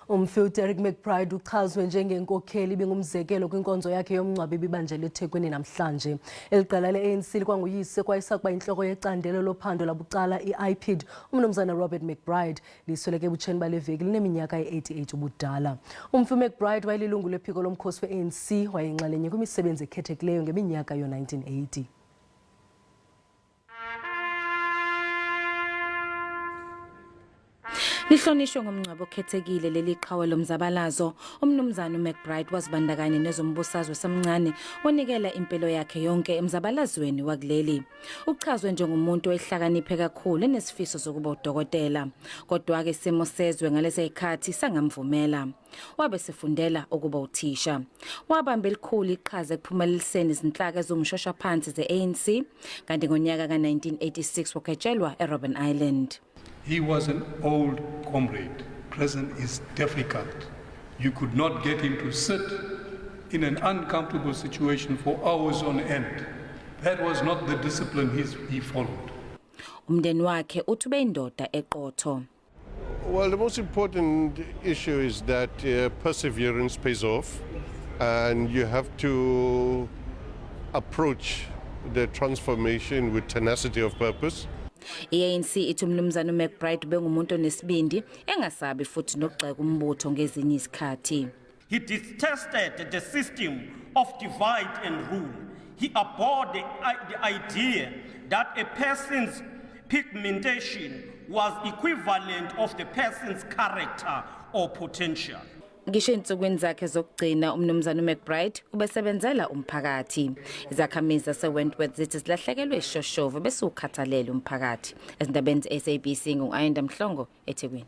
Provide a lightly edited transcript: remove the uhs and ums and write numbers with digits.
UmFi uDerrik McBride uchazwe njengenkokheli ibingumzekelo kwinkonzo yakhe yomngcwabo ibibanjelwe eThekwini namhlanje. Eliqala leANC likwangu-Yise kwayesakuba yintloko yecandelo lophando labucala iIPID uMnumzana Robert McBride lisweleke ebutsheni baleveki lineminyaka ye-88 ubudala. UmFi uMcBride wayelilungu lephiko lomkhosi we-ANC wayeyinxalenye kwimisebenzi ekhethekileyo ngeminyaka yo-1980. Lihlonishwe ngomngcwabo okhethekile leliqhawe lomzabalazo, uMnumzana uMcBride wazibandakanya nezombusazwe samncane onikela impilo yakhe yonke emzabalazweni wakuleli. Uchazwe njengomuntu oyihlakaniphe kakhulu enesifiso sokuba udokotela, kodwa-ke isimo sezwe ngalesi sikhathi sangamvumela. Wabe sefundela ukuba uthisha. Wabamba elikhulu iqhaza ekuphumeleliseni izinhlaka ezomshoshaphansi ze-ANC, kanti ngonyaka ka-1986 wakhethelwa eRobben Island. He was an old comrade. Present is difficult. You could not get him to sit in an uncomfortable situation for hours on end. That was not the discipline he followed. Umndeni wakhe uthi ubeyindoda eqotho. Well, the most important issue is that perseverance pays off, and you have to approach the transformation with tenacity of purpose. iANC ithi uMnumzana uMcBride bengumuntu onesibindi engasabi futhi nokugxeka umbutho ngezinye izikhathi. He detested the system of divide and rule. He abhorred the idea that a person's pigmentation was equivalent of the person's character or potential. Ngisho insukwini zakhe zokugcina uMnumzana uMcBride ubesebenzela umphakathi. Izakhamizi zaseWentworth zithi zilahlekelwe ishoshovu bese ukhathalela umphakathi. Ezindabeni zeSABC ngu-namhlanje.Eligqala eThekwini.